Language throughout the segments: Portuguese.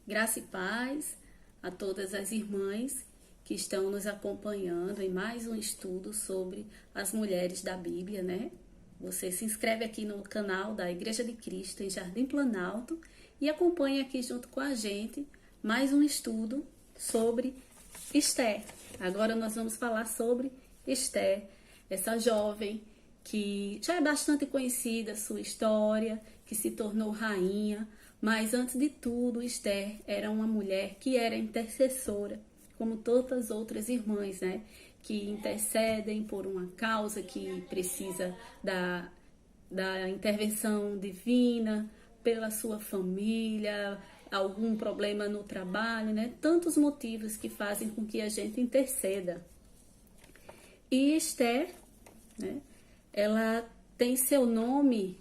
Graça e paz a todas as irmãs que estão nos acompanhando em mais um estudo sobre as mulheres da Bíblia, né? Você se inscreve aqui no canal da Igreja de Cristo em Jardim Planalto e acompanha aqui junto com a gente mais um estudo sobre Esther. Agora nós vamos falar sobre Esther, essa jovem que já é bastante conhecida sua história, que se tornou rainha, mas antes de tudo, Esther era uma mulher que era intercessora, como todas as outras irmãs, né? Que intercedem por uma causa que precisa da intervenção divina, pela sua família, algum problema no trabalho, né? Tantos motivos que fazem com que a gente interceda. E Esther, né? Ela tem seu nome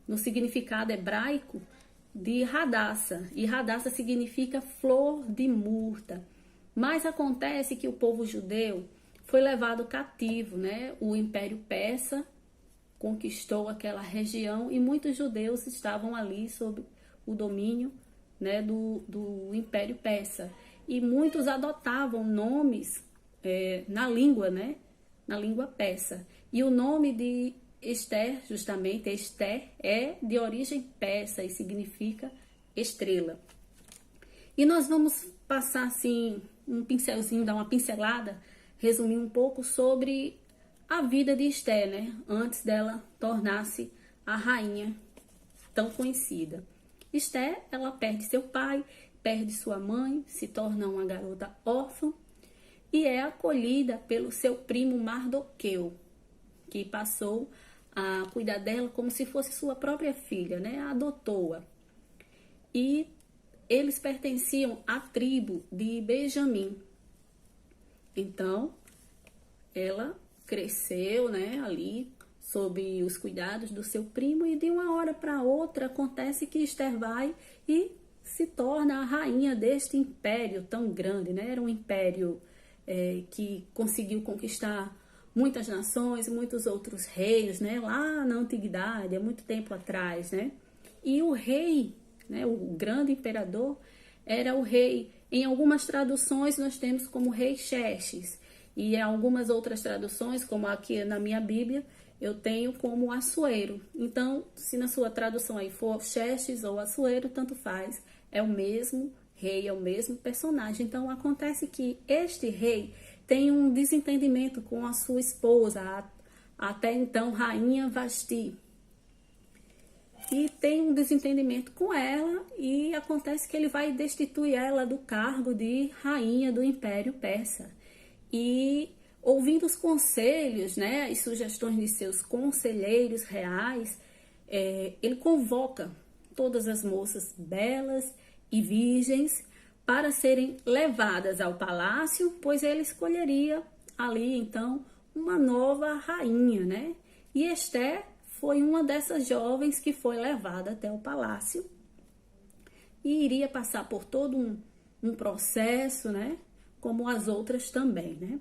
no significado hebraico de Radassa, e Radassa significa flor de murta. Mas acontece que o povo judeu foi levado cativo, né? O Império Persa conquistou aquela região e muitos judeus estavam ali sob o domínio, né, do Império Persa. E muitos adotavam nomes na língua, né? Na língua persa. E o nome de Esther, justamente, Esther é de origem persa e significa estrela. E nós vamos passar assim um pincelzinho, dar uma pincelada, resumir um pouco sobre a vida de Esther, né? Antes dela tornar-se a rainha tão conhecida. Esther, ela perde seu pai, perde sua mãe, se torna uma garota órfã e é acolhida pelo seu primo Mardoqueu, que passou a cuidar dela como se fosse sua própria filha, né? Adotou-a. E eles pertenciam à tribo de Benjamim. Então, ela cresceu, né, ali sob os cuidados do seu primo e de uma hora para outra acontece que Esther vai e se torna a rainha deste império tão grande, né? Era um império que conseguiu conquistar muitas nações, muitos outros reis, né? Lá na antiguidade, há muito tempo atrás, né? E o rei, né? O grande imperador, era o rei. Em algumas traduções nós temos como rei Xerxes. E em algumas outras traduções, como aqui na minha Bíblia, eu tenho como Assuero. Então, se na sua tradução aí for Xerxes ou Assuero, tanto faz. É o mesmo rei, é o mesmo personagem. Então, acontece que este rei tem um desentendimento com a sua esposa, até então rainha Vasti. E tem um desentendimento com ela e acontece que ele vai destituir ela do cargo de rainha do Império Persa. E ouvindo os conselhos, né, as sugestões de seus conselheiros reais, ele convoca todas as moças belas e virgens para serem levadas ao palácio, pois ele escolheria ali, então, uma nova rainha, né? E Esther foi uma dessas jovens que foi levada até o palácio e iria passar por todo um processo, né? Como as outras também, né?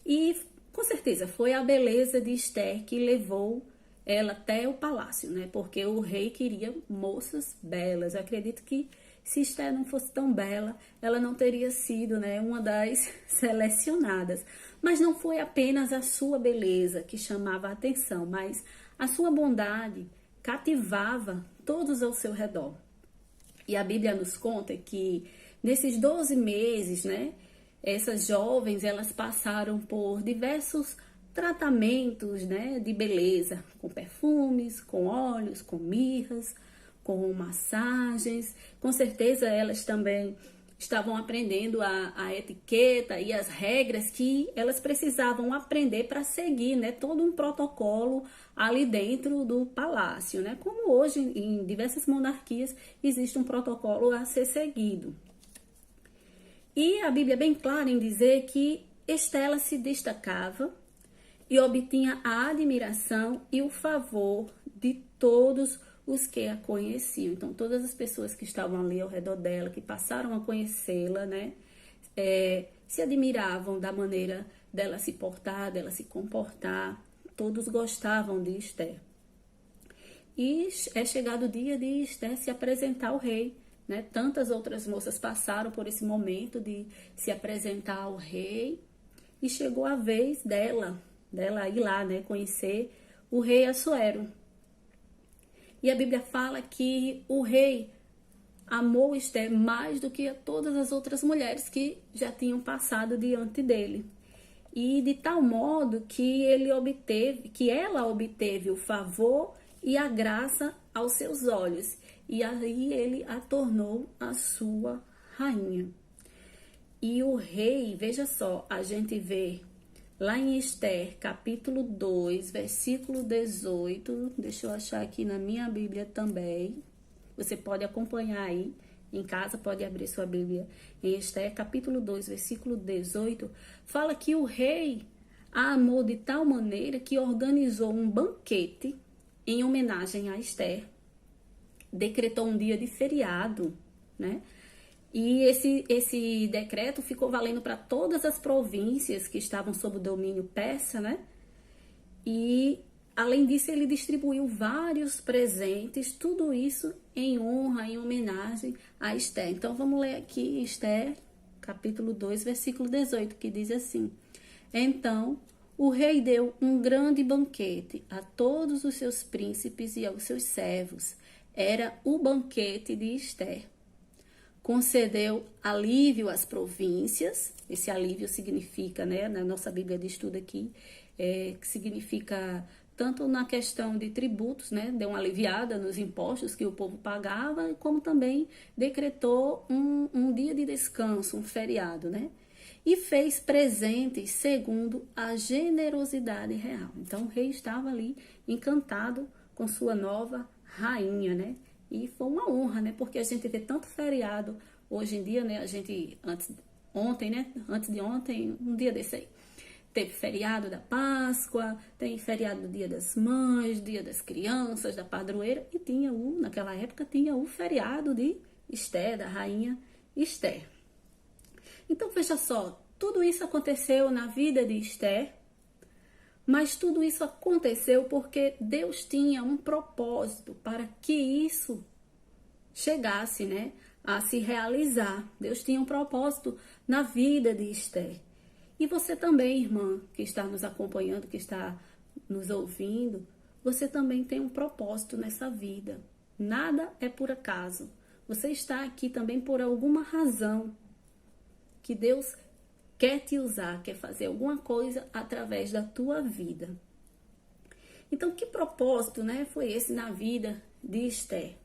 E, com certeza, foi a beleza de Esther que levou ela até o palácio, né? Porque o rei queria moças belas. Eu acredito que se Esther não fosse tão bela, ela não teria sido, né, uma das selecionadas. Mas não foi apenas a sua beleza que chamava a atenção, mas a sua bondade cativava todos ao seu redor. E a Bíblia nos conta que nesses 12 meses, né, essas jovens, elas passaram por diversos tratamentos, né, de beleza, com perfumes, com óleos, com mirras, com massagens. Com certeza elas também estavam aprendendo a etiqueta e as regras que elas precisavam aprender para seguir, né, todo um protocolo ali dentro do palácio, né? Como hoje em diversas monarquias existe um protocolo a ser seguido. E a Bíblia é bem clara em dizer que Esther se destacava e obtinha a admiração e o favor de todos os que a conheciam. Então, todas as pessoas que estavam ali ao redor dela, que passaram a conhecê-la, né, se admiravam da maneira dela se portar, dela se comportar. Todos gostavam de Esther. E é chegado o dia de Esther se apresentar ao rei, né? Tantas outras moças passaram por esse momento de se apresentar ao rei e chegou a vez dela ir lá, né? Conhecer o rei Assuero. E a Bíblia fala que o rei amou Esther mais do que a todas as outras mulheres que já tinham passado diante dele. E de tal modo que ela obteve o favor e a graça aos seus olhos. E aí ele a tornou a sua rainha. E o rei, veja só, a gente vê lá em Esther, capítulo 2, versículo 18. Deixa eu achar aqui na minha Bíblia também. Você pode acompanhar aí em casa, pode abrir sua Bíblia em Esther, capítulo 2, versículo 18. Fala que o rei a amou de tal maneira que organizou um banquete em homenagem a Esther. Decretou um dia de feriado, né? E esse decreto ficou valendo para todas as províncias que estavam sob o domínio persa, né? E, além disso, ele distribuiu vários presentes, tudo isso em honra, em homenagem a Esther. Então, vamos ler aqui Esther, capítulo 2, versículo 18, que diz assim: Então, o rei deu um grande banquete a todos os seus príncipes e aos seus servos. Era o banquete de Esther. Concedeu alívio às províncias. Esse alívio significa, né, na nossa Bíblia de estudo aqui, que significa tanto na questão de tributos, né, deu uma aliviada nos impostos que o povo pagava, como também decretou um dia de descanso, um feriado, né? E fez presentes segundo a generosidade real. Então o rei estava ali encantado com sua nova rainha, né? E foi uma honra, né? Porque a gente vê tanto feriado hoje em dia, né? A gente, antes de ontem, um dia desse aí, teve feriado da Páscoa, tem feriado do Dia das Mães, Dia das Crianças, da Padroeira, e naquela época, tinha o feriado de Esther, da rainha Esther. Então, veja só, tudo isso aconteceu na vida de Esther, mas tudo isso aconteceu porque Deus tinha um propósito para que isso chegasse, né, a se realizar. Deus tinha um propósito na vida de Esther. E você também, irmã, que está nos acompanhando, que está nos ouvindo, você também tem um propósito nessa vida. Nada é por acaso. Você está aqui também por alguma razão que Deus quer te usar, quer fazer alguma coisa através da tua vida. Então, que propósito, né, foi esse na vida de Esther?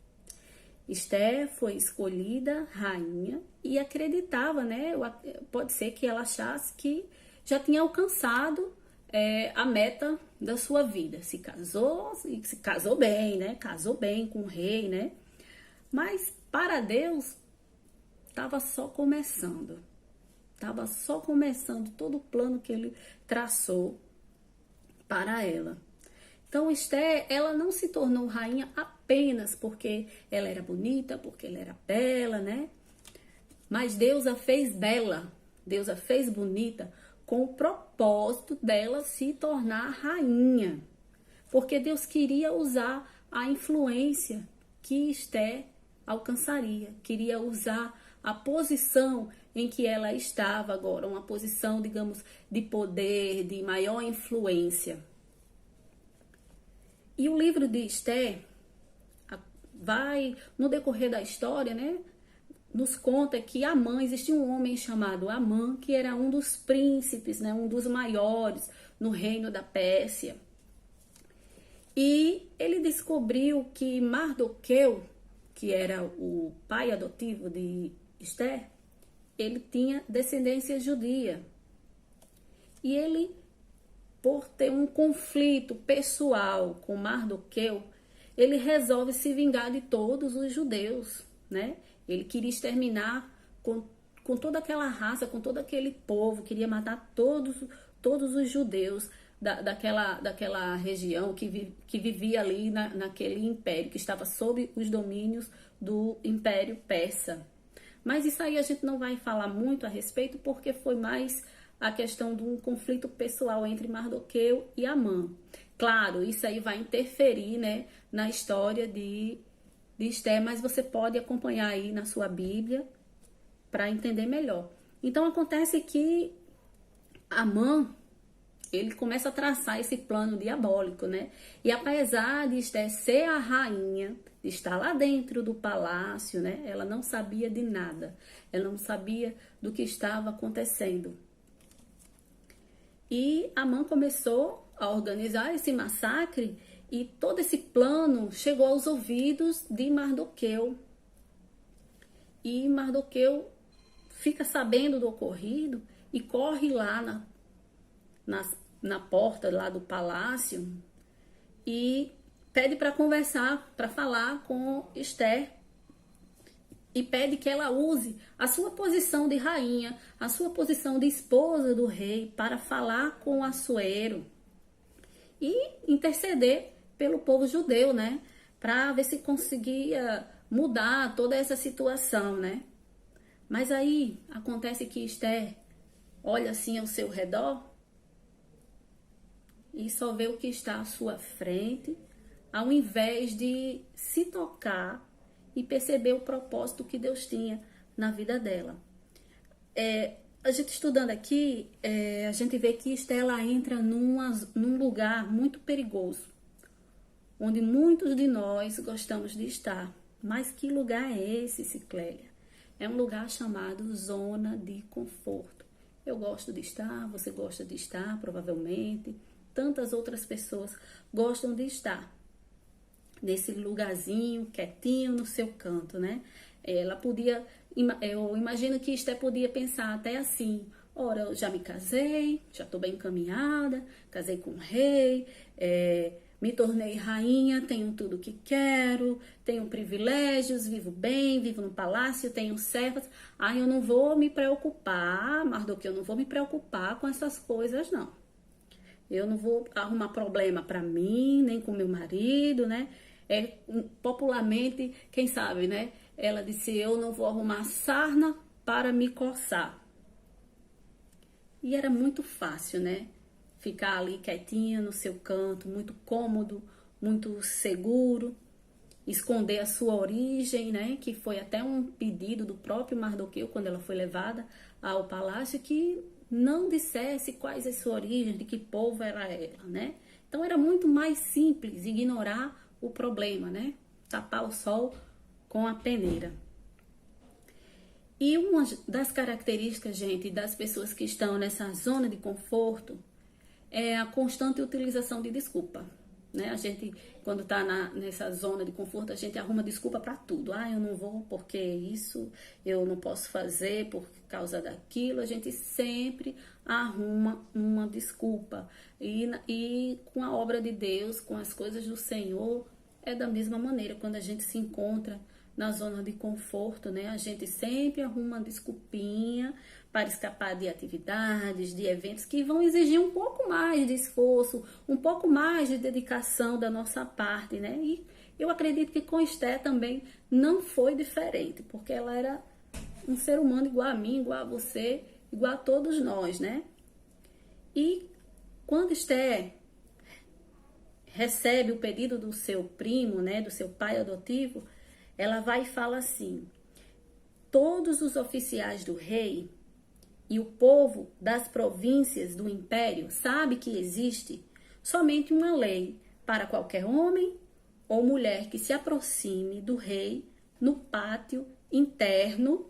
Esther foi escolhida rainha e acreditava, né, pode ser que ela achasse que já tinha alcançado a meta da sua vida. Se casou bem, né, casou bem com o rei, né, mas para Deus estava só começando. Estava só começando todo o plano que ele traçou para ela. Então, Esther, ela não se tornou rainha apenas porque ela era bonita, porque ela era bela, né? Mas Deus a fez bela, Deus a fez bonita com o propósito dela se tornar rainha. Porque Deus queria usar a influência que Esther alcançaria, queria usar a posição em que ela estava agora, uma posição, digamos, de poder, de maior influência. E o livro de Esther vai, no decorrer da história, né, nos conta que existia um homem chamado Amã, que era um dos príncipes, né, um dos maiores no reino da Pérsia. E ele descobriu que Mardoqueu, que era o pai adotivo de Esther, ele tinha descendência judia. E ele, por ter um conflito pessoal com Mardoqueu, ele resolve se vingar de todos os judeus, né? Ele queria exterminar com toda aquela raça, com todo aquele povo, queria matar todos os judeus daquela região que vivia ali naquele império, que estava sob os domínios do Império Persa. Mas isso aí a gente não vai falar muito a respeito, porque foi mais a questão de um conflito pessoal entre Mardoqueu e Amã. Claro, isso aí vai interferir, né, na história de de Esther, mas você pode acompanhar aí na sua Bíblia para entender melhor. Então acontece que Amã, ele começa a traçar esse plano diabólico, né? E apesar de Esther ser a rainha, de estar lá dentro do palácio, né? Ela não sabia de nada. Ela não sabia do que estava acontecendo. E Amã começou a organizar esse massacre e todo esse plano chegou aos ouvidos de Mardoqueu. E Mardoqueu fica sabendo do ocorrido e corre lá na porta lá do palácio e pede para conversar, para falar com Esther. E pede que ela use a sua posição de rainha, a sua posição de esposa do rei, para falar com Assuero e interceder pelo povo judeu, né? Para ver se conseguia mudar toda essa situação, né? Mas aí acontece que Esther olha assim ao seu redor e só vê o que está à sua frente, ao invés de se tocar e perceber o propósito que Deus tinha na vida dela. A gente estudando aqui, a gente vê que Esther ela entra num lugar muito perigoso, onde muitos de nós gostamos de estar. Mas que lugar é esse, Ciclélia? É um lugar chamado zona de conforto. Eu gosto de estar, você gosta de estar, provavelmente. Tantas outras pessoas gostam de estar nesse lugarzinho, quietinho no seu canto, né? Ela podia, eu imagino que Esther podia pensar até assim: ora, eu já me casei, já estou bem encaminhada, casei com o rei, me tornei rainha, tenho tudo que quero, tenho privilégios, vivo bem, vivo no palácio, tenho servas. Eu não vou me preocupar, Mardoqueu, eu não vou me preocupar com essas coisas, não. Eu não vou arrumar problema para mim, nem com meu marido, né? Popularmente, quem sabe, né? Ela disse: eu não vou arrumar sarna para me coçar. E era muito fácil, né? Ficar ali quietinha no seu canto, muito cômodo, muito seguro, esconder a sua origem, né? Que foi até um pedido do próprio Mardoqueu quando ela foi levada ao palácio, que não dissesse quais é a sua origem, de que povo era ela, né? Então era muito mais simples ignorar o problema, né? Tapar o sol com a peneira. E uma das características, gente, das pessoas que estão nessa zona de conforto é a constante utilização de desculpa, né? A gente, quando tá nessa zona de conforto, a gente arruma desculpa para tudo. Eu não vou porque isso, eu não posso fazer por causa daquilo. A gente sempre arruma uma desculpa. E com a obra de Deus, com as coisas do Senhor, é da mesma maneira. Quando a gente se encontra na zona de conforto, né? A gente sempre arruma uma desculpinha para escapar de atividades, de eventos que vão exigir um pouco mais de esforço, um pouco mais de dedicação da nossa parte, né? E eu acredito que com Esther também não foi diferente, porque ela era um ser humano igual a mim, igual a você, igual a todos nós, né? E quando Esther recebe o pedido do seu primo, né, do seu pai adotivo, ela vai e fala assim: todos os oficiais do rei e o povo das províncias do império sabe que existe somente uma lei para qualquer homem ou mulher que se aproxime do rei no pátio interno